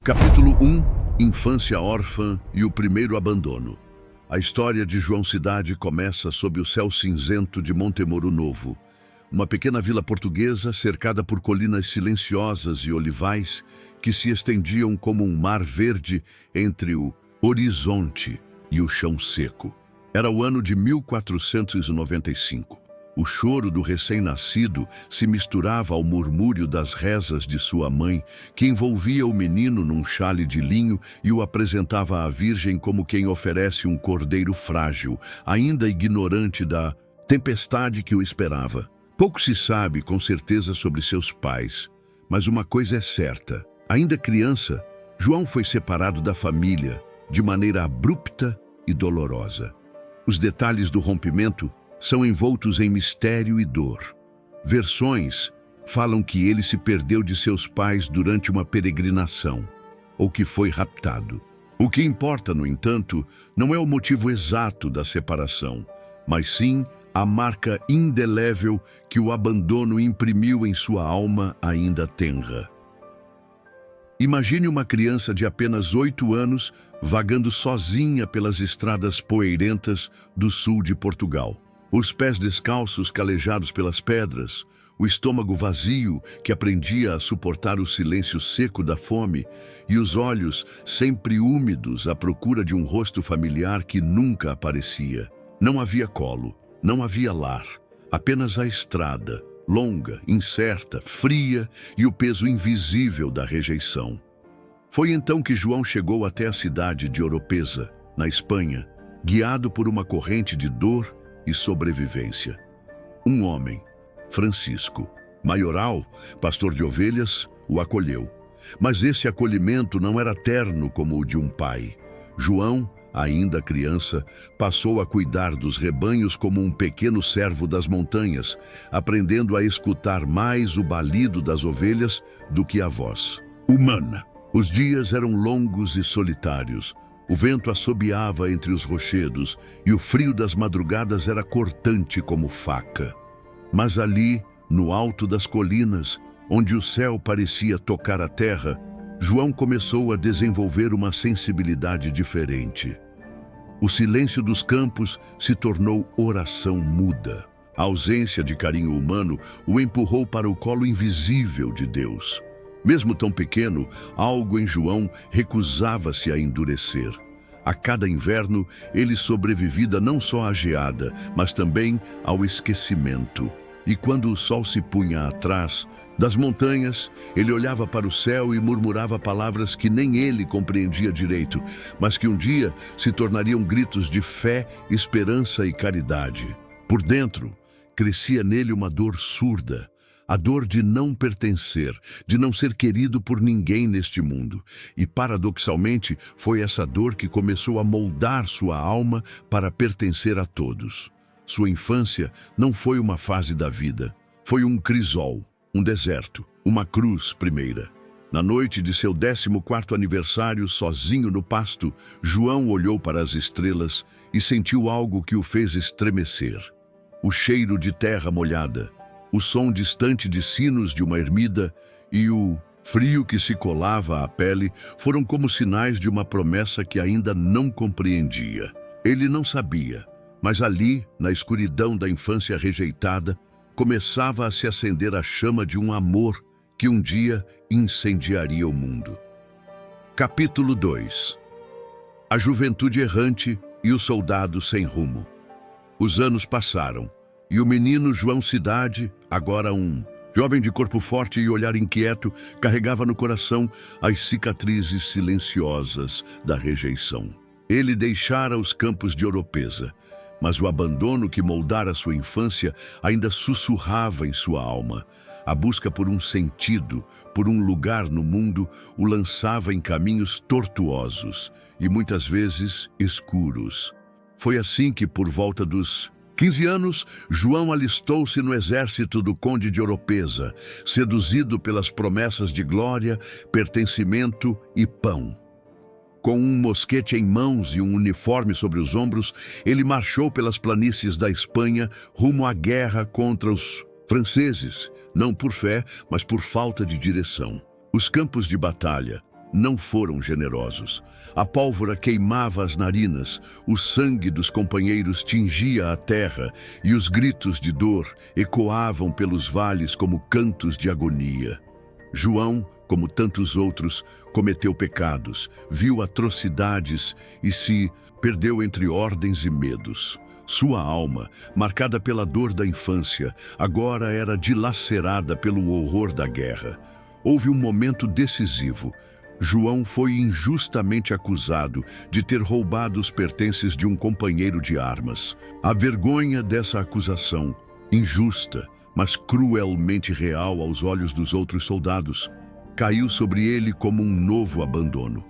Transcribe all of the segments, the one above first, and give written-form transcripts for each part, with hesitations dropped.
Capítulo 1. Infância órfã e o primeiro abandono. A história de João Cidade começa sob o céu cinzento de Montemoro Novo, uma pequena vila portuguesa cercada por colinas silenciosas e olivais que se estendiam como um mar verde entre o horizonte e o chão seco. Era o ano de 1495. O choro do recém-nascido se misturava ao murmúrio das rezas de sua mãe, que envolvia o menino num xale de linho e o apresentava à Virgem como quem oferece um cordeiro frágil, ainda ignorante da tempestade que o esperava. Pouco se sabe com certeza sobre seus pais, mas uma coisa é certa. Ainda criança, João foi separado da família de maneira abrupta e dolorosa. Os detalhes do rompimento são envoltos em mistério e dor. Versões falam que ele se perdeu de seus pais durante uma peregrinação, ou que foi raptado. O que importa, no entanto, não é o motivo exato da separação, mas sim a marca indelével que o abandono imprimiu em sua alma ainda tenra. Imagine uma criança de apenas 8 anos vagando sozinha pelas estradas poeirentas do sul de Portugal. Os pés descalços calejados pelas pedras, o estômago vazio que aprendia a suportar o silêncio seco da fome e os olhos sempre úmidos à procura de um rosto familiar que nunca aparecia. Não havia colo, não havia lar, apenas a estrada, longa, incerta, fria e o peso invisível da rejeição. Foi então que João chegou até a cidade de Oropesa, na Espanha, guiado por uma corrente de dor e sobrevivência. Um homem, Francisco, maioral, pastor de ovelhas, o acolheu. Mas esse acolhimento não era terno como o de um pai. João, ainda criança, passou a cuidar dos rebanhos como um pequeno servo das montanhas, aprendendo a escutar mais o balido das ovelhas do que a voz humana. Os dias eram longos e solitários. O vento assobiava entre os rochedos e o frio das madrugadas era cortante como faca. Mas ali, no alto das colinas, onde o céu parecia tocar a terra, João começou a desenvolver uma sensibilidade diferente. O silêncio dos campos se tornou oração muda. A ausência de carinho humano o empurrou para o colo invisível de Deus. Mesmo tão pequeno, algo em João recusava-se a endurecer. A cada inverno, ele sobrevivia não só à geada, mas também ao esquecimento. E quando o sol se punha atrás das montanhas, ele olhava para o céu e murmurava palavras que nem ele compreendia direito, mas que um dia se tornariam gritos de fé, esperança e caridade. Por dentro, crescia nele uma dor surda. A dor de não pertencer, de não ser querido por ninguém neste mundo. E, paradoxalmente, foi essa dor que começou a moldar sua alma para pertencer a todos. Sua infância não foi uma fase da vida. Foi um crisol, um deserto, uma cruz primeira. Na noite de seu 14º aniversário, sozinho no pasto, João olhou para as estrelas e sentiu algo que o fez estremecer. O cheiro de terra molhada, o som distante de sinos de uma ermida e o frio que se colava à pele foram como sinais de uma promessa que ainda não compreendia. Ele não sabia, mas ali, na escuridão da infância rejeitada, começava a se acender a chama de um amor que um dia incendiaria o mundo. Capítulo 2. A juventude errante e o soldado sem rumo. Os anos passaram. E o menino João Cidade, agora um jovem de corpo forte e olhar inquieto, carregava no coração as cicatrizes silenciosas da rejeição. Ele deixara os campos de Oropesa, mas o abandono que moldara sua infância ainda sussurrava em sua alma. A busca por um sentido, por um lugar no mundo, o lançava em caminhos tortuosos e muitas vezes escuros. Foi assim que, por volta dos 15 anos, João alistou-se no exército do conde de Oropesa, seduzido pelas promessas de glória, pertencimento e pão. Com um mosquete em mãos e um uniforme sobre os ombros, ele marchou pelas planícies da Espanha rumo à guerra contra os franceses, não por fé, mas por falta de direção. Os campos de batalha, não foram generosos. A pólvora queimava as narinas, o sangue dos companheiros tingia a terra e os gritos de dor ecoavam pelos vales como cantos de agonia. João, como tantos outros, cometeu pecados, viu atrocidades e se perdeu entre ordens e medos. Sua alma, marcada pela dor da infância, agora era dilacerada pelo horror da guerra. Houve um momento decisivo. João foi injustamente acusado de ter roubado os pertences de um companheiro de armas. A vergonha dessa acusação, injusta, mas cruelmente real aos olhos dos outros soldados, caiu sobre ele como um novo abandono.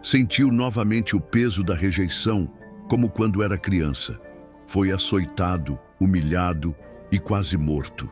Sentiu novamente o peso da rejeição, como quando era criança. Foi açoitado, humilhado e quase morto.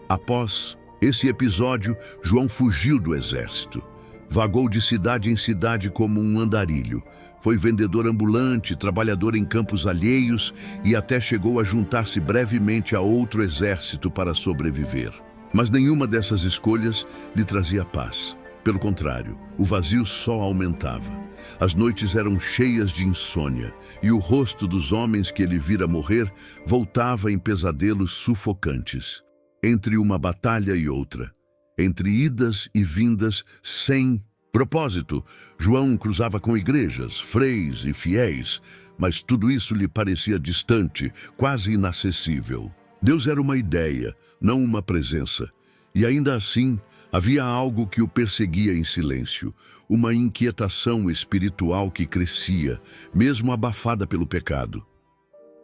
Após esse episódio, João fugiu do exército. Vagou de cidade em cidade como um andarilho. Foi vendedor ambulante, trabalhador em campos alheios e até chegou a juntar-se brevemente a outro exército para sobreviver. Mas nenhuma dessas escolhas lhe trazia paz. Pelo contrário, o vazio só aumentava. As noites eram cheias de insônia e o rosto dos homens que ele vira morrer voltava em pesadelos sufocantes. Entre uma batalha e outra, entre idas e vindas sem propósito, João cruzava com igrejas, freis e fiéis, mas tudo isso lhe parecia distante, quase inacessível. Deus era uma ideia, não uma presença, e ainda assim havia algo que o perseguia em silêncio, uma inquietação espiritual que crescia, mesmo abafada pelo pecado.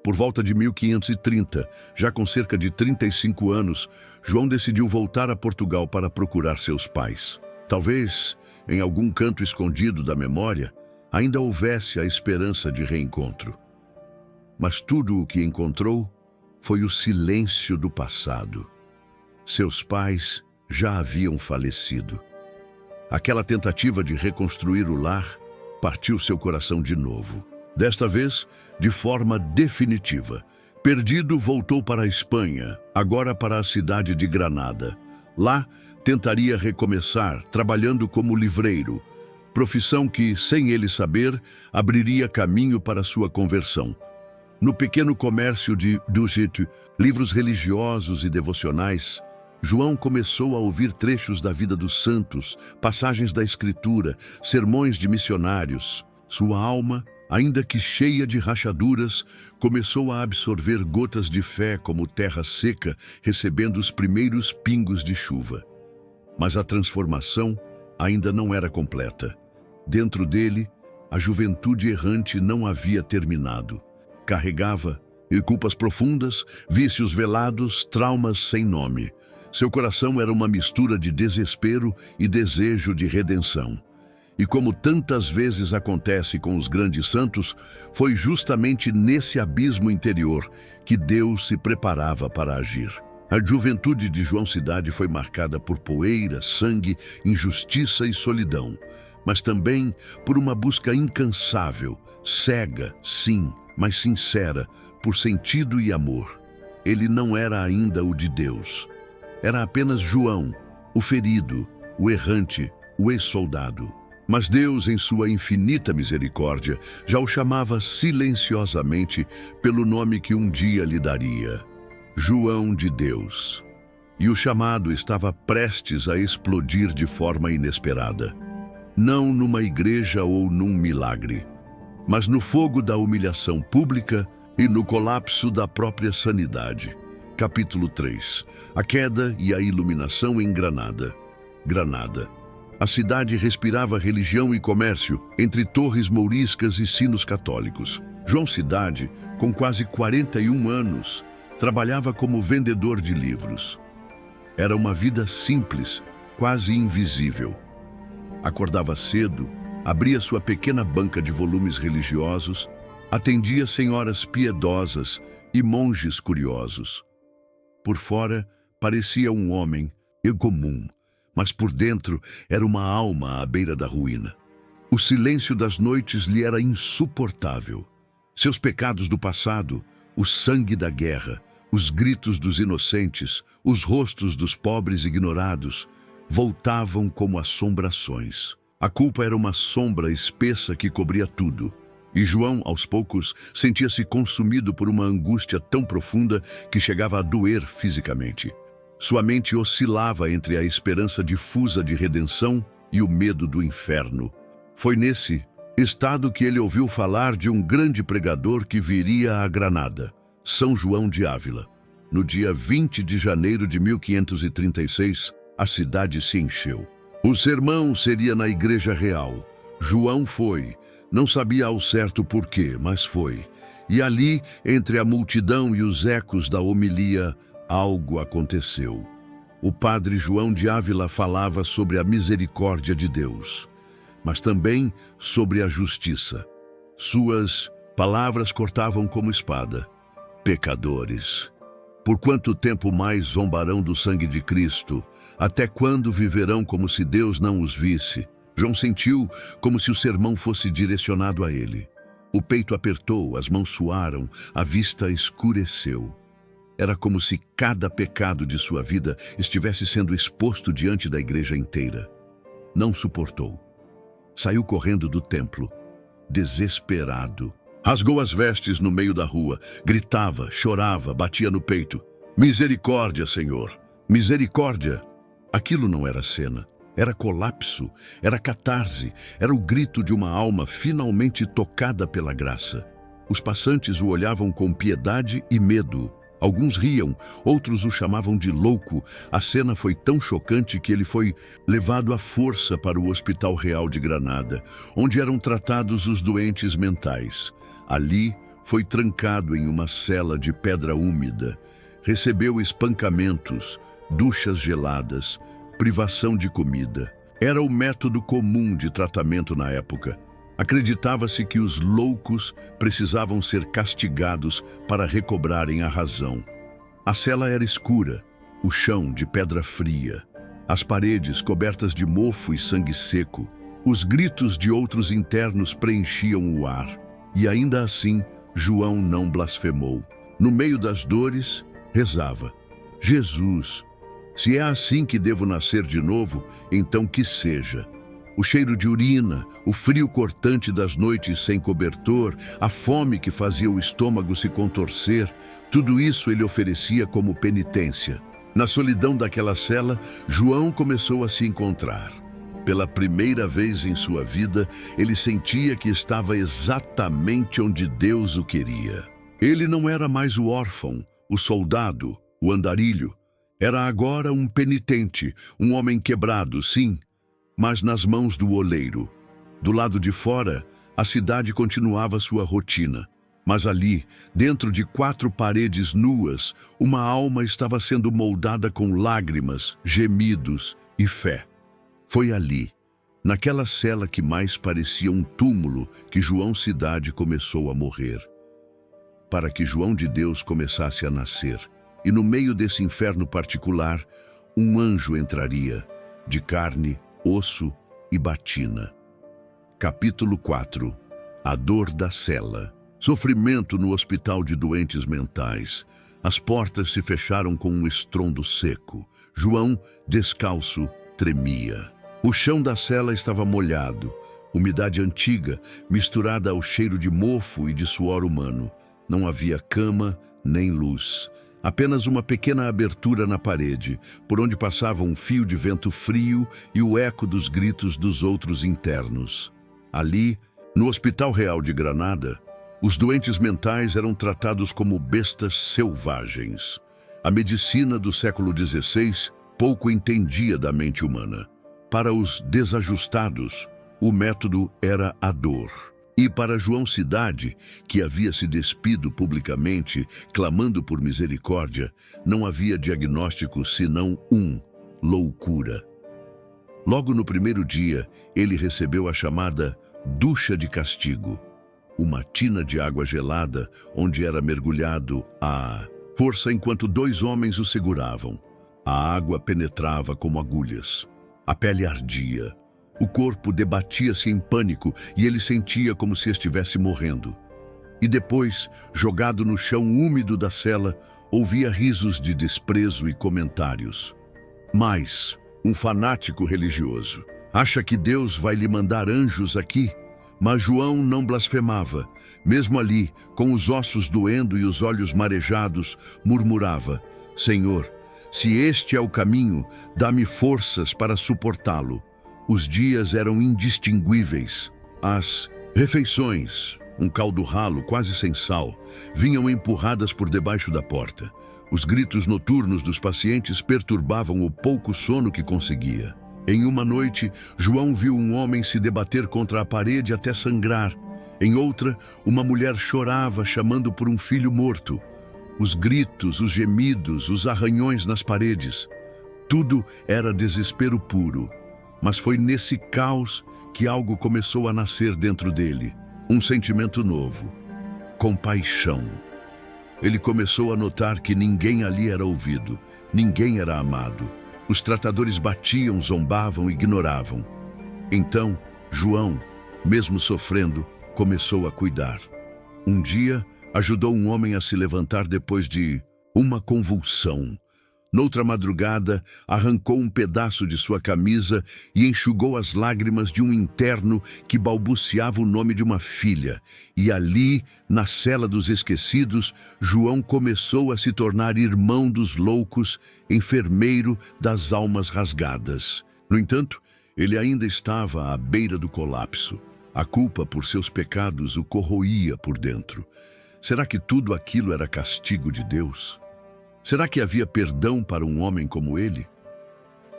Por volta de 1530, já com cerca de 35 anos, João decidiu voltar a Portugal para procurar seus pais. Talvez, em algum canto escondido da memória, ainda houvesse a esperança de reencontro. Mas tudo o que encontrou foi o silêncio do passado. Seus pais já haviam falecido. Aquela tentativa de reconstruir o lar partiu seu coração de novo. Desta vez, de forma definitiva. Perdido, voltou para a Espanha, agora para a cidade de Granada. Lá, tentaria recomeçar, trabalhando como livreiro, profissão que, sem ele saber, abriria caminho para sua conversão. No pequeno comércio de Duget, livros religiosos e devocionais, João começou a ouvir trechos da vida dos santos, passagens da Escritura, sermões de missionários. Sua alma, ainda que cheia de rachaduras, começou a absorver gotas de fé como terra seca, recebendo os primeiros pingos de chuva. Mas a transformação ainda não era completa. Dentro dele, a juventude errante não havia terminado. Carregava culpas profundas, vícios velados, traumas sem nome. Seu coração era uma mistura de desespero e desejo de redenção. E como tantas vezes acontece com os grandes santos, foi justamente nesse abismo interior que Deus se preparava para agir. A juventude de João Cidade foi marcada por poeira, sangue, injustiça e solidão, mas também por uma busca incansável, cega, sim, mas sincera, por sentido e amor. Ele não era ainda o de Deus. Era apenas João, o ferido, o errante, o ex-soldado. Mas Deus, em sua infinita misericórdia, já o chamava silenciosamente pelo nome que um dia lhe daria: João de Deus. E o chamado estava prestes a explodir de forma inesperada. Não numa igreja ou num milagre, mas no fogo da humilhação pública e no colapso da própria sanidade. Capítulo 3. A queda e a iluminação em Granada. Granada. A cidade respirava religião e comércio entre torres mouriscas e sinos católicos. João Cidade, com quase 41 anos, trabalhava como vendedor de livros. Era uma vida simples, quase invisível. Acordava cedo, abria sua pequena banca de volumes religiosos, atendia senhoras piedosas e monges curiosos. Por fora, parecia um homem comum, mas por dentro era uma alma à beira da ruína. O silêncio das noites lhe era insuportável. Seus pecados do passado, o sangue da guerra, os gritos dos inocentes, os rostos dos pobres ignorados, voltavam como assombrações. A culpa era uma sombra espessa que cobria tudo. E João, aos poucos, sentia-se consumido por uma angústia tão profunda que chegava a doer fisicamente. Sua mente oscilava entre a esperança difusa de redenção e o medo do inferno. Foi nesse estado que ele ouviu falar de um grande pregador que viria a Granada, São João de Ávila. No dia 20 de janeiro de 1536, a cidade se encheu. O sermão seria na Igreja Real. João foi. Não sabia ao certo porquê, mas foi. E ali, entre a multidão e os ecos da homilia, algo aconteceu. O padre João de Ávila falava sobre a misericórdia de Deus, mas também sobre a justiça. Suas palavras cortavam como espada. Pecadores! Por quanto tempo mais zombarão do sangue de Cristo? Até quando viverão como se Deus não os visse? João sentiu como se o sermão fosse direcionado a ele. O peito apertou, as mãos suaram, a vista escureceu. Era como se cada pecado de sua vida estivesse sendo exposto diante da igreja inteira. Não suportou. Saiu correndo do templo, desesperado. Rasgou as vestes no meio da rua, gritava, chorava, batia no peito. Misericórdia, Senhor! Misericórdia! Aquilo não era cena. Era colapso, era catarse, era o grito de uma alma finalmente tocada pela graça. Os passantes o olhavam com piedade e medo. Alguns riam, outros o chamavam de louco. A cena foi tão chocante que ele foi levado à força para o Hospital Real de Granada, onde eram tratados os doentes mentais. Ali, foi trancado em uma cela de pedra úmida. Recebeu espancamentos, duchas geladas, privação de comida. Era o método comum de tratamento na época. Acreditava-se que os loucos precisavam ser castigados para recobrarem a razão. A cela era escura, o chão de pedra fria, as paredes cobertas de mofo e sangue seco. Os gritos de outros internos preenchiam o ar. E ainda assim, João não blasfemou. No meio das dores, rezava: Jesus, se é assim que devo nascer de novo, então que seja. O cheiro de urina, o frio cortante das noites sem cobertor, a fome que fazia o estômago se contorcer, tudo isso ele oferecia como penitência. Na solidão daquela cela, João começou a se encontrar. Pela primeira vez em sua vida, ele sentia que estava exatamente onde Deus o queria. Ele não era mais o órfão, o soldado, o andarilho. Era agora um penitente, um homem quebrado, sim, mas nas mãos do oleiro. Do lado de fora, a cidade continuava sua rotina. Mas ali, dentro de 4 paredes nuas, uma alma estava sendo moldada com lágrimas, gemidos e fé. Foi ali, naquela cela que mais parecia um túmulo, que João Cidade começou a morrer. Para que João de Deus começasse a nascer. E no meio desse inferno particular, um anjo entraria, de carne, osso e batina. Capítulo 4. A dor da cela. Sofrimento no hospital de doentes mentais. As portas se fecharam com um estrondo seco. João, descalço, tremia. O chão da cela estava molhado. Umidade antiga, misturada ao cheiro de mofo e de suor humano. Não havia cama nem luz. Apenas uma pequena abertura na parede, por onde passava um fio de vento frio e o eco dos gritos dos outros internos. Ali, no Hospital Real de Granada, os doentes mentais eram tratados como bestas selvagens. A medicina do século XVI pouco entendia da mente humana. Para os desajustados, o método era a dor. E para João Cidade, que havia se despido publicamente, clamando por misericórdia, não havia diagnóstico senão loucura. Logo no primeiro dia, ele recebeu a chamada ducha de castigo, uma tina de água gelada onde era mergulhado à força enquanto 2 homens o seguravam. A água penetrava como agulhas. A pele ardia. O corpo debatia-se em pânico e ele sentia como se estivesse morrendo. E depois, jogado no chão úmido da cela, ouvia risos de desprezo e comentários. Mais, um fanático religioso. Acha que Deus vai lhe mandar anjos aqui? Mas João não blasfemava. Mesmo ali, com os ossos doendo e os olhos marejados, murmurava: Senhor, se este é o caminho, dá-me forças para suportá-lo. Os dias eram indistinguíveis. As refeições, um caldo ralo quase sem sal, vinham empurradas por debaixo da porta. Os gritos noturnos dos pacientes perturbavam o pouco sono que conseguia. Em uma noite, João viu um homem se debater contra a parede até sangrar. Em outra, uma mulher chorava chamando por um filho morto. Os gritos, os gemidos, os arranhões nas paredes. Tudo era desespero puro. Mas foi nesse caos que algo começou a nascer dentro dele. Um sentimento novo. Compaixão. Ele começou a notar que ninguém ali era ouvido, ninguém era amado. Os tratadores batiam, zombavam, ignoravam. Então, João, mesmo sofrendo, começou a cuidar. Um dia, ajudou um homem a se levantar depois de uma convulsão. Noutra madrugada, arrancou um pedaço de sua camisa e enxugou as lágrimas de um interno que balbuciava o nome de uma filha. E ali, na cela dos esquecidos, João começou a se tornar irmão dos loucos, enfermeiro das almas rasgadas. No entanto, ele ainda estava à beira do colapso. A culpa por seus pecados o corroía por dentro. Será que tudo aquilo era castigo de Deus? Será que havia perdão para um homem como ele?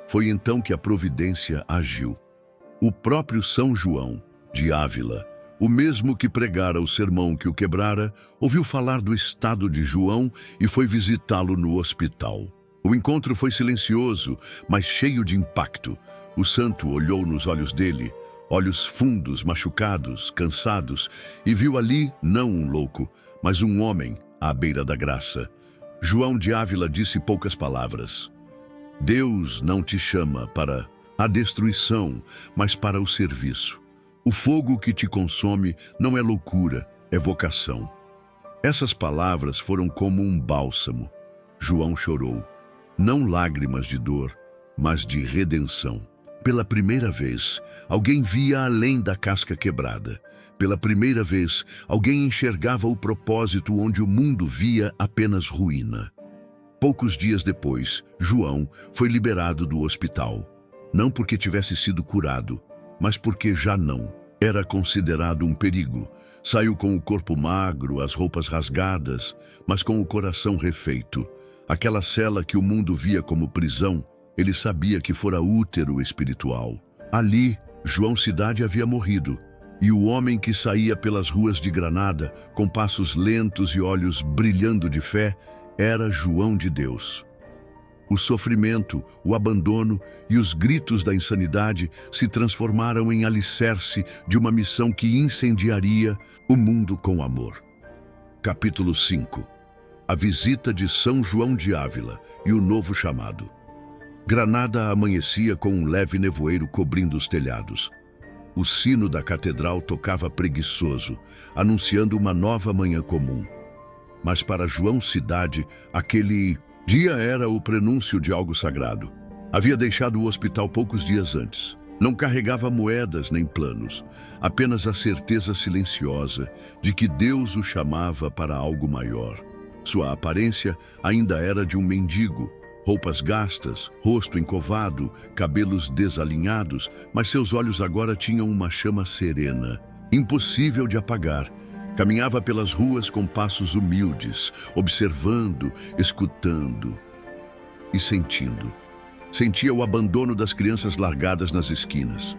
Foi então que a providência agiu. O próprio São João, de Ávila, o mesmo que pregara o sermão que o quebrara, ouviu falar do estado de João e foi visitá-lo no hospital. O encontro foi silencioso, mas cheio de impacto. O santo olhou nos olhos dele, olhos fundos, machucados, cansados, e viu ali não um louco, mas um homem à beira da graça. João de Ávila disse poucas palavras. Deus não te chama para a destruição, mas para o serviço. O fogo que te consome não é loucura, é vocação. Essas palavras foram como um bálsamo. João chorou, não lágrimas de dor, mas de redenção. Pela primeira vez, alguém via além da casca quebrada. Pela primeira vez, alguém enxergava o propósito onde o mundo via apenas ruína. Poucos dias depois, João foi liberado do hospital. Não porque tivesse sido curado, mas porque já não. Era considerado um perigo. Saiu com o corpo magro, as roupas rasgadas, mas com o coração refeito. Aquela cela que o mundo via como prisão, ele sabia que fora útero espiritual. Ali, João Cidade havia morrido. E o homem que saía pelas ruas de Granada, com passos lentos e olhos brilhando de fé, era João de Deus. O sofrimento, o abandono e os gritos da insanidade se transformaram em alicerce de uma missão que incendiaria o mundo com amor. Capítulo 5. A visita de São João de Ávila e o novo chamado. Granada amanhecia com um leve nevoeiro cobrindo os telhados. O sino da catedral tocava preguiçoso, anunciando uma nova manhã comum. Mas para João Cidade, aquele dia era o prenúncio de algo sagrado. Havia deixado o hospital poucos dias antes. Não carregava moedas nem planos, apenas a certeza silenciosa de que Deus o chamava para algo maior. Sua aparência ainda era de um mendigo, roupas gastas, rosto encovado, cabelos desalinhados, mas seus olhos agora tinham uma chama serena, impossível de apagar. Caminhava pelas ruas com passos humildes, observando, escutando e sentindo. Sentia o abandono das crianças largadas nas esquinas.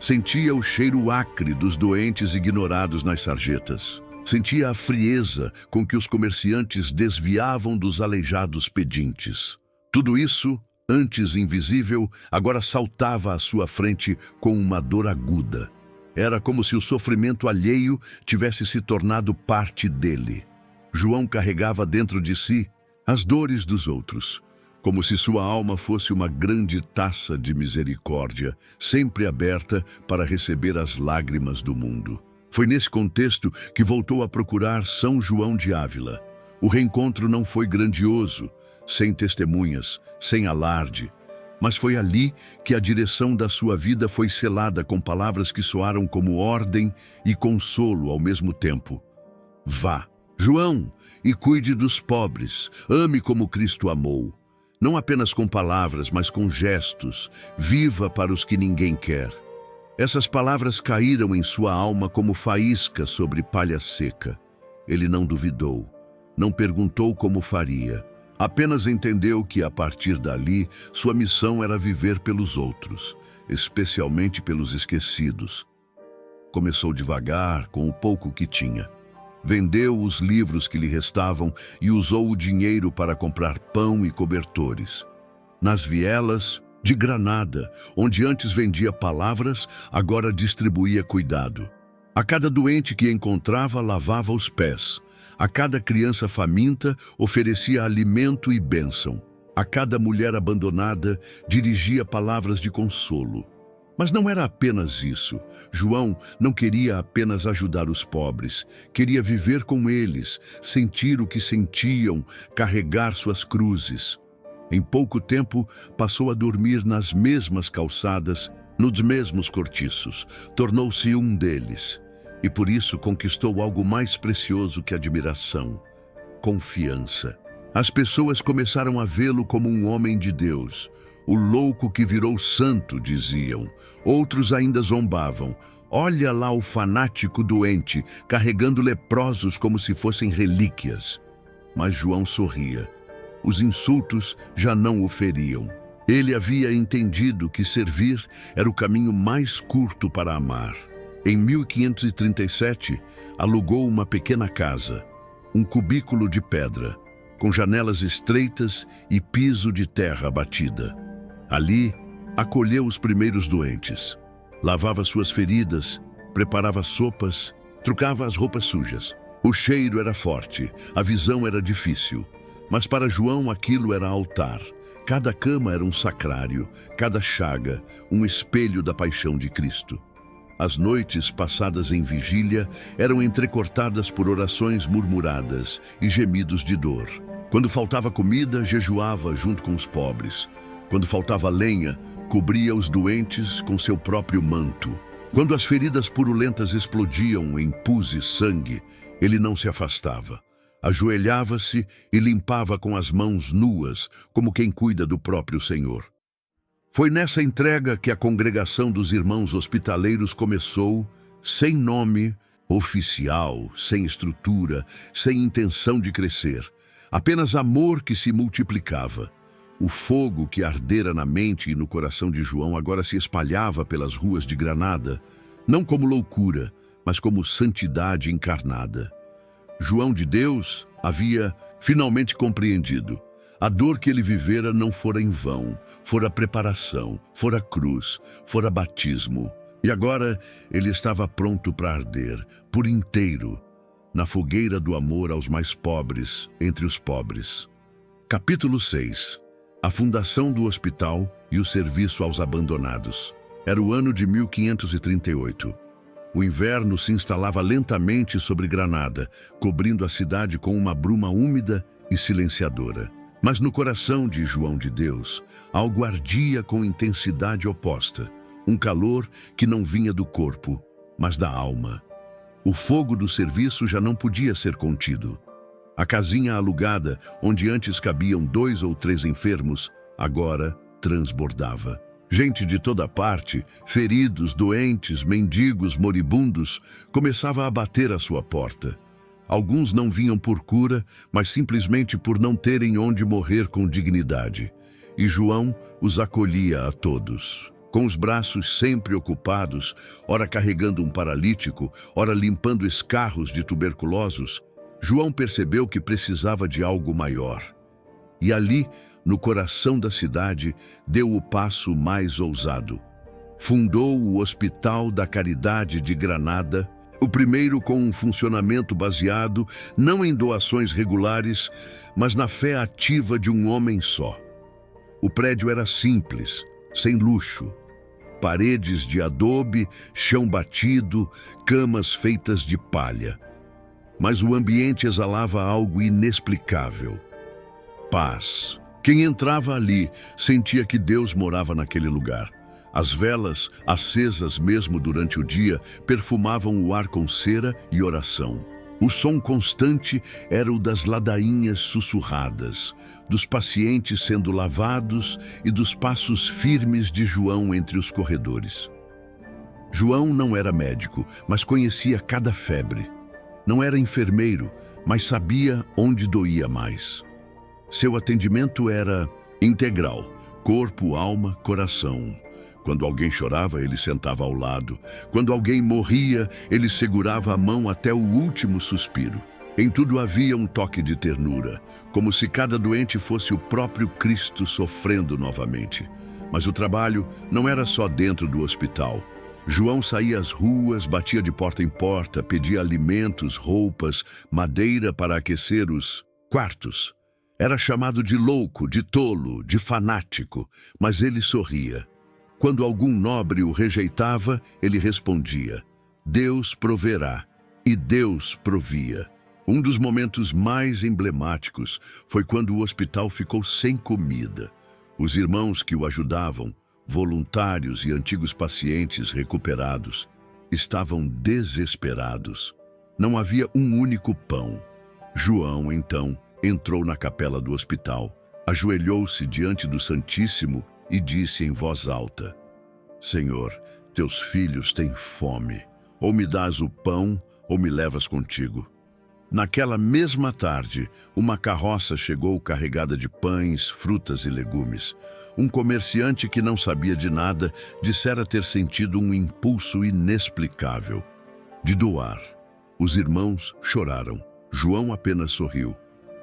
Sentia o cheiro acre dos doentes ignorados nas sarjetas. Sentia a frieza com que os comerciantes desviavam dos aleijados pedintes. Tudo isso, antes invisível, agora saltava à sua frente com uma dor aguda. Era como se o sofrimento alheio tivesse se tornado parte dele. João carregava dentro de si as dores dos outros, como se sua alma fosse uma grande taça de misericórdia, sempre aberta para receber as lágrimas do mundo. Foi nesse contexto que voltou a procurar São João de Ávila. O reencontro não foi grandioso, sem testemunhas, sem alarde. Mas foi ali que a direção da sua vida foi selada com palavras que soaram como ordem e consolo ao mesmo tempo. Vá, João, e cuide dos pobres, ame como Cristo amou. Não apenas com palavras, mas com gestos, viva para os que ninguém quer. Essas palavras caíram em sua alma como faísca sobre palha seca. Ele não duvidou, não perguntou como faria. Apenas entendeu que, a partir dali, sua missão era viver pelos outros, especialmente pelos esquecidos. Começou devagar, com o pouco que tinha. Vendeu os livros que lhe restavam e usou o dinheiro para comprar pão e cobertores. Nas vielas de Granada, onde antes vendia palavras, agora distribuía cuidado. A cada doente que encontrava, lavava os pés. A cada criança faminta, oferecia alimento e bênção. A cada mulher abandonada, dirigia palavras de consolo. Mas não era apenas isso. João não queria apenas ajudar os pobres. Queria viver com eles, sentir o que sentiam, carregar suas cruzes. Em pouco tempo, passou a dormir nas mesmas calçadas, nos mesmos cortiços. Tornou-se um deles. E por isso conquistou algo mais precioso que admiração: confiança. As pessoas começaram a vê-lo como um homem de Deus. O louco que virou santo, diziam. Outros ainda zombavam. Olha lá o fanático doente, carregando leprosos como se fossem relíquias. Mas João sorria. Os insultos já não o feriam. Ele havia entendido que servir era o caminho mais curto para amar. Em 1537, alugou uma pequena casa, um cubículo de pedra, com janelas estreitas e piso de terra batida. Ali, acolheu os primeiros doentes. Lavava suas feridas, preparava sopas, trocava as roupas sujas. O cheiro era forte, a visão era difícil. Mas para João aquilo era altar. Cada cama era um sacrário, cada chaga, um espelho da paixão de Cristo. As noites passadas em vigília eram entrecortadas por orações murmuradas e gemidos de dor. Quando faltava comida, jejuava junto com os pobres. Quando faltava lenha, cobria os doentes com seu próprio manto. Quando as feridas purulentas explodiam em pus e sangue, ele não se afastava. Ajoelhava-se e limpava com as mãos nuas, como quem cuida do próprio Senhor. Foi nessa entrega que a congregação dos irmãos hospitaleiros começou, sem nome oficial, sem estrutura, sem intenção de crescer. Apenas amor que se multiplicava. O fogo que ardera na mente e no coração de João agora se espalhava pelas ruas de Granada, não como loucura, mas como santidade encarnada. João de Deus havia finalmente compreendido. A dor que ele vivera não fora em vão, fora preparação, fora cruz, fora batismo. E agora ele estava pronto para arder, por inteiro, na fogueira do amor aos mais pobres, entre os pobres. Capítulo 6. A fundação do hospital e o serviço aos abandonados. Era o ano de 1538. O inverno se instalava lentamente sobre Granada, cobrindo a cidade com uma bruma úmida e silenciadora. Mas no coração de João de Deus, algo ardia com intensidade oposta. Um calor que não vinha do corpo, mas da alma. O fogo do serviço já não podia ser contido. A casinha alugada, onde antes cabiam 2 ou 3 enfermos, agora transbordava. Gente de toda parte, feridos, doentes, mendigos, moribundos, começava a bater à sua porta. Alguns não vinham por cura, mas simplesmente por não terem onde morrer com dignidade. E João os acolhia a todos. Com os braços sempre ocupados, ora carregando um paralítico, ora limpando escarros de tuberculosos, João percebeu que precisava de algo maior. E ali, no coração da cidade, deu o passo mais ousado. Fundou o Hospital da Caridade de Granada, o primeiro com um funcionamento baseado não em doações regulares, mas na fé ativa de um homem só. O prédio era simples, sem luxo. Paredes de adobe, chão batido, camas feitas de palha. Mas o ambiente exalava algo inexplicável. Paz, Quem entrava ali sentia que Deus morava naquele lugar. As velas, acesas mesmo durante o dia, perfumavam o ar com cera e oração. O som constante era o das ladainhas sussurradas, dos pacientes sendo lavados e dos passos firmes de João entre os corredores. João não era médico, mas conhecia cada febre. Não era enfermeiro, mas sabia onde doía mais. Seu atendimento era integral, corpo, alma, coração. Quando alguém chorava, ele sentava ao lado. Quando alguém morria, ele segurava a mão até o último suspiro. Em tudo havia um toque de ternura, como se cada doente fosse o próprio Cristo sofrendo novamente. Mas o trabalho não era só dentro do hospital. João saía às ruas, batia de porta em porta, pedia alimentos, roupas, madeira para aquecer os quartos. Era chamado de louco, de tolo, de fanático, mas ele sorria. Quando algum nobre o rejeitava, ele respondia: Deus proverá, e Deus provia. Um dos momentos mais emblemáticos foi quando o hospital ficou sem comida. Os irmãos que o ajudavam, voluntários e antigos pacientes recuperados, estavam desesperados. Não havia um único pão. João, então, entrou na capela do hospital, ajoelhou-se diante do Santíssimo e disse em voz alta: Senhor, teus filhos têm fome. Ou me dás o pão, ou me levas contigo. Naquela mesma tarde, uma carroça chegou carregada de pães, frutas e legumes. Um comerciante que não sabia de nada dissera ter sentido um impulso inexplicável de doar. Os irmãos choraram. João apenas sorriu.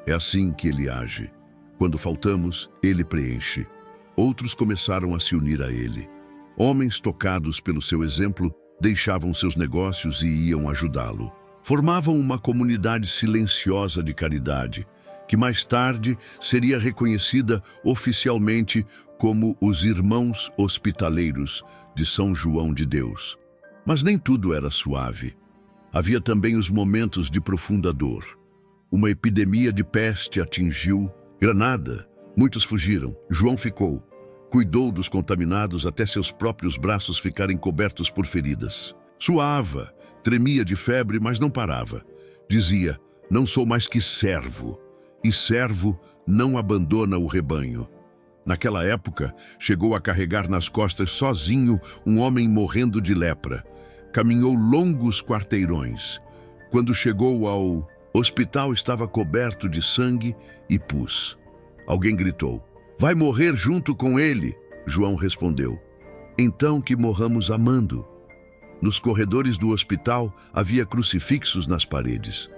É assim que ele age. Quando faltamos, ele preenche. Outros começaram a se unir a ele. Homens tocados pelo seu exemplo deixavam seus negócios e iam ajudá-lo. Formavam uma comunidade silenciosa de caridade, que mais tarde seria reconhecida oficialmente como os Irmãos Hospitaleiros de São João de Deus. Mas nem tudo era suave. Havia também os momentos de profunda dor. Uma epidemia de peste atingiu Granada. Muitos fugiram. João ficou. Cuidou dos contaminados até seus próprios braços ficarem cobertos por feridas. Suava, tremia de febre, mas não parava. Dizia: não sou mais que servo, e servo não abandona o rebanho. Naquela época, chegou a carregar nas costas sozinho um homem morrendo de lepra. Caminhou longos quarteirões. Quando chegou ao hospital, estava coberto de sangue e pus. Alguém gritou: vai morrer junto com ele. João respondeu: então que morramos amando. Nos corredores do hospital havia crucifixos nas paredes.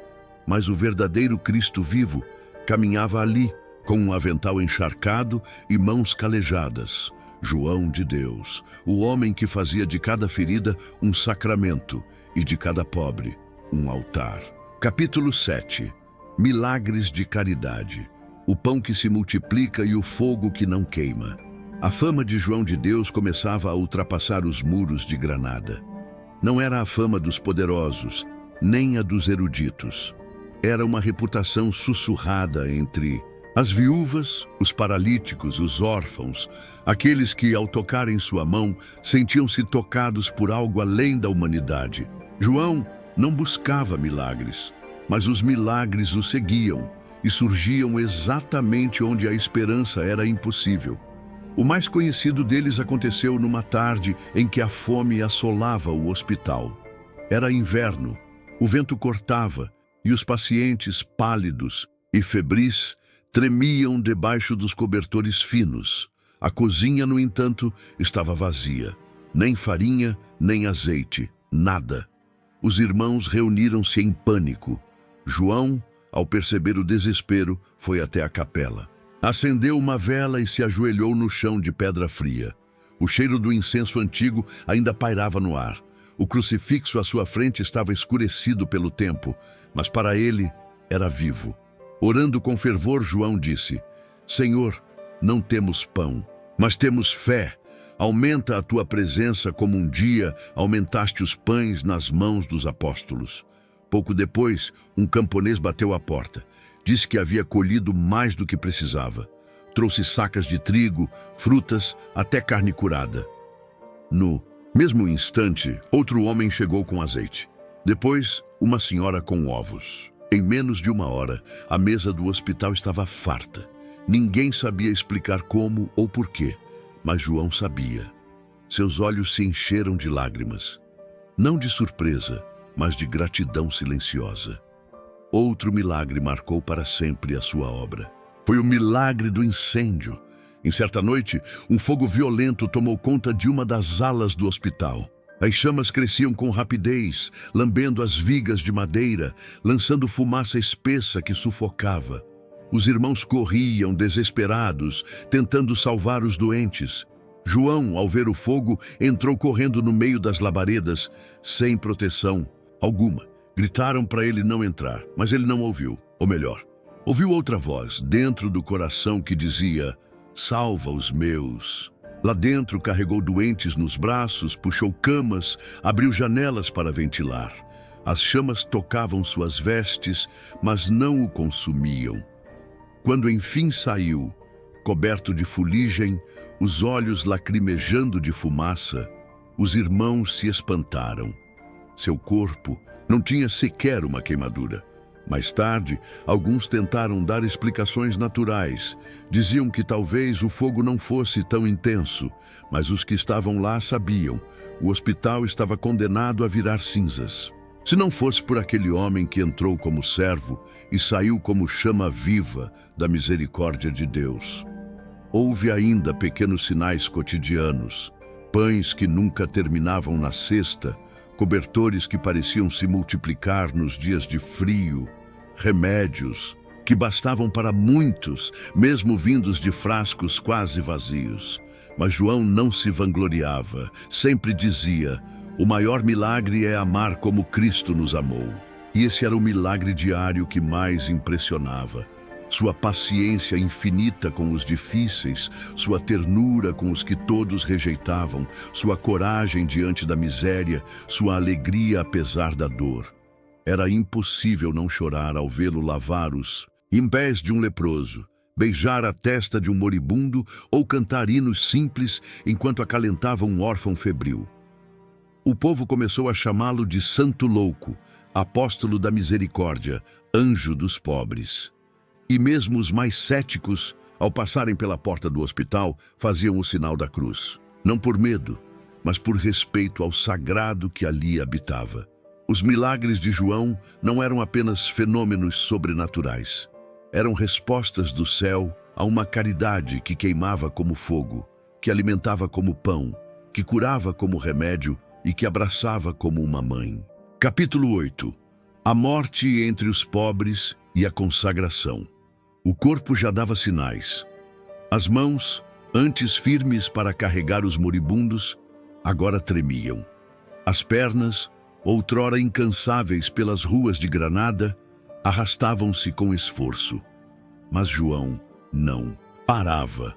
Mas o verdadeiro Cristo vivo caminhava ali, com um avental encharcado e mãos calejadas. João de Deus, o homem que fazia de cada ferida um sacramento e de cada pobre um altar. Capítulo 7. Milagres de caridade. O pão que se multiplica e o fogo que não queima. A fama de João de Deus começava a ultrapassar os muros de Granada. Não era a fama dos poderosos, nem a dos eruditos. Era uma reputação sussurrada entre as viúvas, os paralíticos, os órfãos, aqueles que, ao tocarem sua mão, sentiam-se tocados por algo além da humanidade. João não buscava milagres, mas os milagres o seguiam e surgiam exatamente onde a esperança era impossível. O mais conhecido deles aconteceu numa tarde em que a fome assolava o hospital. Era inverno, o vento cortava e os pacientes pálidos e febris tremiam debaixo dos cobertores finos. A cozinha, no entanto, estava vazia. Nem farinha, nem azeite, nada. Os irmãos reuniram-se em pânico. João, ao perceber o desespero, foi até a capela. Acendeu uma vela e se ajoelhou no chão de pedra fria. O cheiro do incenso antigo ainda pairava no ar. O crucifixo à sua frente estava escurecido pelo tempo, mas para ele era vivo. Orando com fervor, João disse: Senhor, não temos pão, mas temos fé. Aumenta a tua presença como um dia aumentaste os pães nas mãos dos apóstolos. Pouco depois, um camponês bateu à porta. Disse que havia colhido mais do que precisava. Trouxe sacas de trigo, frutas, até carne curada. No mesmo instante, outro homem chegou com azeite. Depois, uma senhora com ovos. Em menos de uma hora, a mesa do hospital estava farta. Ninguém sabia explicar como ou porquê, mas João sabia. Seus olhos se encheram de lágrimas. Não de surpresa, mas de gratidão silenciosa. Outro milagre marcou para sempre a sua obra. Foi o milagre do incêndio. Em certa noite, um fogo violento tomou conta de uma das alas do hospital. As chamas cresciam com rapidez, lambendo as vigas de madeira, lançando fumaça espessa que sufocava. Os irmãos corriam, desesperados, tentando salvar os doentes. João, ao ver o fogo, entrou correndo no meio das labaredas, sem proteção alguma. Gritaram para ele não entrar, mas ele não ouviu. Ou melhor, ouviu outra voz, dentro do coração, que dizia: salva os meus. Lá dentro carregou doentes nos braços, puxou camas, abriu janelas para ventilar. As chamas tocavam suas vestes, mas não o consumiam. Quando enfim saiu, coberto de fuligem, os olhos lacrimejando de fumaça, os irmãos se espantaram. Seu corpo não tinha sequer uma queimadura. Mais tarde, alguns tentaram dar explicações naturais. Diziam que talvez o fogo não fosse tão intenso, mas os que estavam lá sabiam. O hospital estava condenado a virar cinzas. Se não fosse por aquele homem que entrou como servo e saiu como chama viva da misericórdia de Deus. Houve ainda pequenos sinais cotidianos, pães que nunca terminavam na cesta, cobertores que pareciam se multiplicar nos dias de frio, remédios que bastavam para muitos, mesmo vindos de frascos quase vazios. Mas João não se vangloriava, sempre dizia: o maior milagre é amar como Cristo nos amou. E esse era o milagre diário que mais impressionava. Sua paciência infinita com os difíceis, sua ternura com os que todos rejeitavam, sua coragem diante da miséria, sua alegria apesar da dor. Era impossível não chorar ao vê-lo lavar os pés de um leproso, beijar a testa de um moribundo ou cantar hinos simples enquanto acalentava um órfão febril. O povo começou a chamá-lo de Santo Louco, apóstolo da misericórdia, anjo dos pobres. E mesmo os mais céticos, ao passarem pela porta do hospital, faziam o sinal da cruz. Não por medo, mas por respeito ao sagrado que ali habitava. Os milagres de João não eram apenas fenômenos sobrenaturais. Eram respostas do céu a uma caridade que queimava como fogo, que alimentava como pão, que curava como remédio e que abraçava como uma mãe. Capítulo 8. A morte entre os pobres e a consagração. O corpo já dava sinais. As mãos, antes firmes para carregar os moribundos, agora tremiam. As pernas, outrora incansáveis pelas ruas de Granada, arrastavam-se com esforço. Mas João não parava.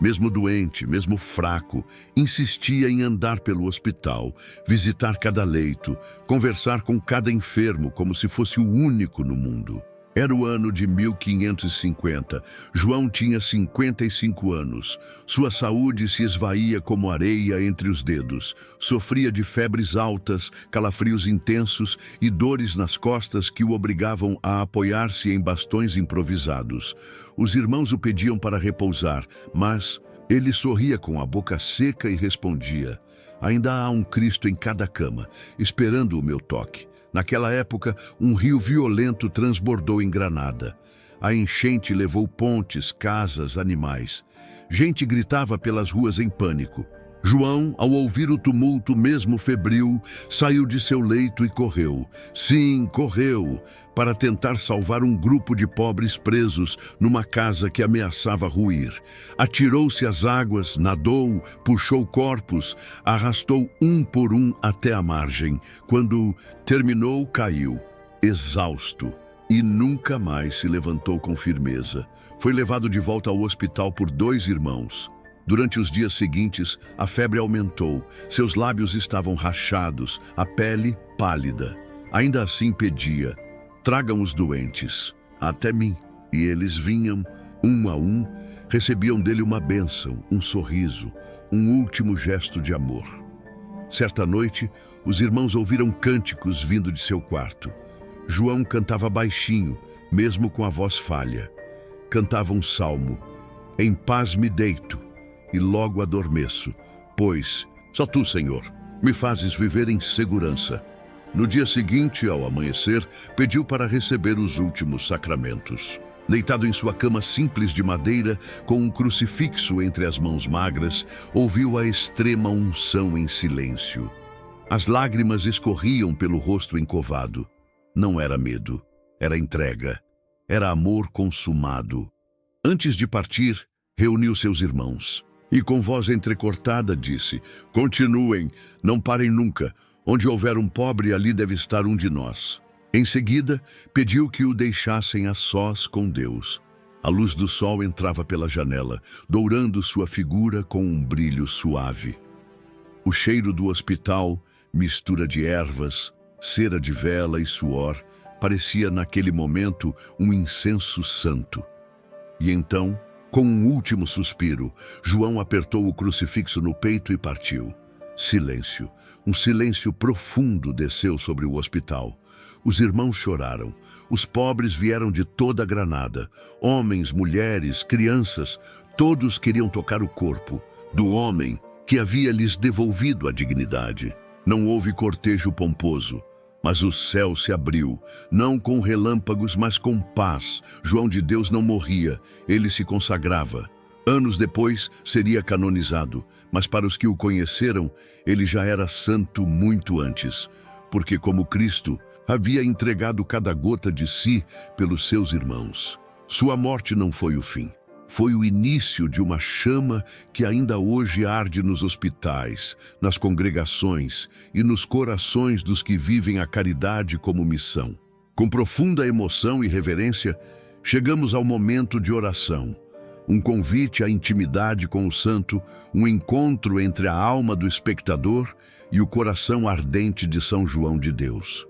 Mesmo doente, mesmo fraco, insistia em andar pelo hospital, visitar cada leito, conversar com cada enfermo como se fosse o único no mundo. Era o ano de 1550. João tinha 55 anos. Sua saúde se esvaía como areia entre os dedos. Sofria de febres altas, calafrios intensos e dores nas costas que o obrigavam a apoiar-se em bastões improvisados. Os irmãos o pediam para repousar, mas ele sorria com a boca seca e respondia: ainda há um Cristo em cada cama, esperando o meu toque. Naquela época, um rio violento transbordou em Granada. A enchente levou pontes, casas, animais. Gente gritava pelas ruas em pânico. João, ao ouvir o tumulto, mesmo febril, saiu de seu leito e correu. Sim, correu, para tentar salvar um grupo de pobres presos numa casa que ameaçava ruir. Atirou-se às águas, nadou, puxou corpos, arrastou um por um até a margem. Quando terminou, caiu, exausto, e nunca mais se levantou com firmeza. Foi levado de volta ao hospital por 2 irmãos. Durante os dias seguintes, a febre aumentou, seus lábios estavam rachados, a pele pálida. Ainda assim pedia: tragam os doentes até mim. E eles vinham, um a um, recebiam dele uma bênção, um sorriso, um último gesto de amor. Certa noite, os irmãos ouviram cânticos vindo de seu quarto. João cantava baixinho, mesmo com a voz falha. Cantava um salmo: em paz me deito e logo adormeço, pois só tu, Senhor, me fazes viver em segurança. No dia seguinte, ao amanhecer, pediu para receber os últimos sacramentos. Deitado em sua cama simples de madeira, com um crucifixo entre as mãos magras, ouviu a extrema unção em silêncio. As lágrimas escorriam pelo rosto encovado. Não era medo, era entrega, era amor consumado. Antes de partir, reuniu seus irmãos e, com voz entrecortada, disse: continuem, não parem nunca. Onde houver um pobre, ali deve estar um de nós. Em seguida, pediu que o deixassem a sós com Deus. A luz do sol entrava pela janela, dourando sua figura com um brilho suave. O cheiro do hospital, mistura de ervas, cera de vela e suor, parecia naquele momento um incenso santo. E então, com um último suspiro, João apertou o crucifixo no peito e partiu. Silêncio, um silêncio profundo desceu sobre o hospital. Os irmãos choraram. Os pobres vieram de toda a Granada. Homens, mulheres, crianças, todos queriam tocar o corpo do homem que havia lhes devolvido a dignidade. Não houve cortejo pomposo, mas o céu se abriu, não com relâmpagos, mas com paz. João de Deus não morria, ele se consagrava. Anos depois, seria canonizado, mas para os que o conheceram, ele já era santo muito antes, porque, como Cristo, havia entregado cada gota de si pelos seus irmãos. Sua morte não foi o fim. Foi o início de uma chama que ainda hoje arde nos hospitais, nas congregações e nos corações dos que vivem a caridade como missão. Com profunda emoção e reverência, chegamos ao momento de oração. Um convite à intimidade com o santo, um encontro entre a alma do espectador e o coração ardente de São João de Deus.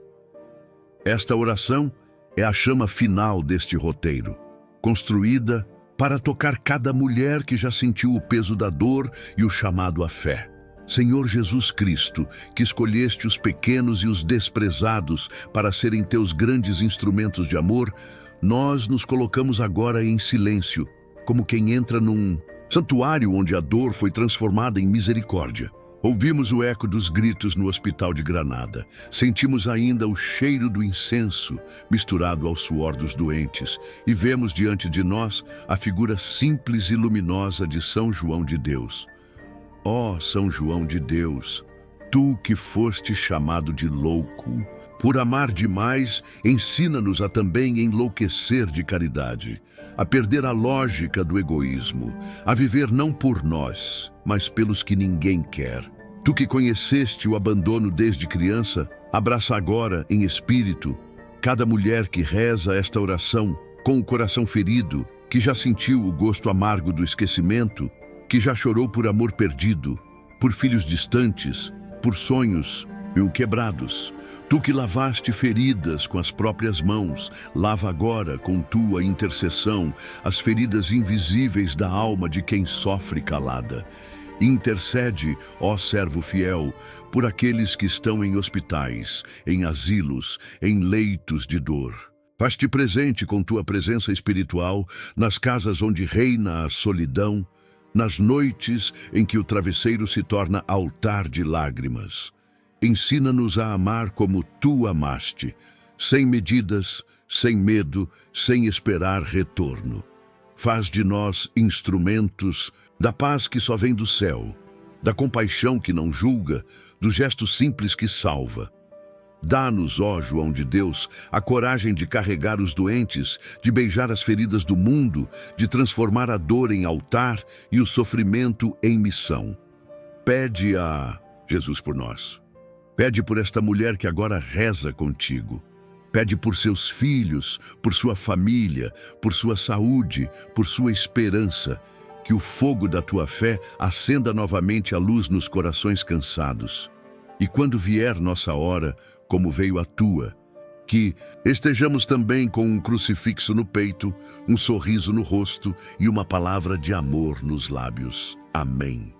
Esta oração é a chama final deste roteiro, construída para tocar cada mulher que já sentiu o peso da dor e o chamado à fé. Senhor Jesus Cristo, que escolheste os pequenos e os desprezados para serem teus grandes instrumentos de amor, nós nos colocamos agora em silêncio, como quem entra num santuário onde a dor foi transformada em misericórdia. Ouvimos o eco dos gritos no hospital de Granada. Sentimos ainda o cheiro do incenso misturado ao suor dos doentes e vemos diante de nós a figura simples e luminosa de São João de Deus. Ó São João de Deus, tu que foste chamado de louco, por amar demais, ensina-nos a também enlouquecer de caridade, a perder a lógica do egoísmo, a viver não por nós, mas pelos que ninguém quer. Tu que conheceste o abandono desde criança, abraça agora, em espírito, cada mulher que reza esta oração com o coração ferido, que já sentiu o gosto amargo do esquecimento, que já chorou por amor perdido, por filhos distantes, por sonhos quebrados. Tu que lavaste feridas com as próprias mãos, lava agora com tua intercessão as feridas invisíveis da alma de quem sofre calada. Intercede, ó servo fiel, por aqueles que estão em hospitais, em asilos, em leitos de dor. Faz-te presente com tua presença espiritual nas casas onde reina a solidão, nas noites em que o travesseiro se torna altar de lágrimas. Ensina-nos a amar como tu amaste, sem medidas, sem medo, sem esperar retorno. Faz de nós instrumentos da paz que só vem do céu, da compaixão que não julga, do gesto simples que salva. Dá-nos, ó João de Deus, a coragem de carregar os doentes, de beijar as feridas do mundo, de transformar a dor em altar e o sofrimento em missão. Pede a Jesus por nós. Pede por esta mulher que agora reza contigo. Pede por seus filhos, por sua família, por sua saúde, por sua esperança. Que o fogo da tua fé acenda novamente a luz nos corações cansados. E quando vier nossa hora, como veio a tua, Que estejamos também com um crucifixo no peito, um sorriso no rosto e uma palavra de amor nos lábios. Amém.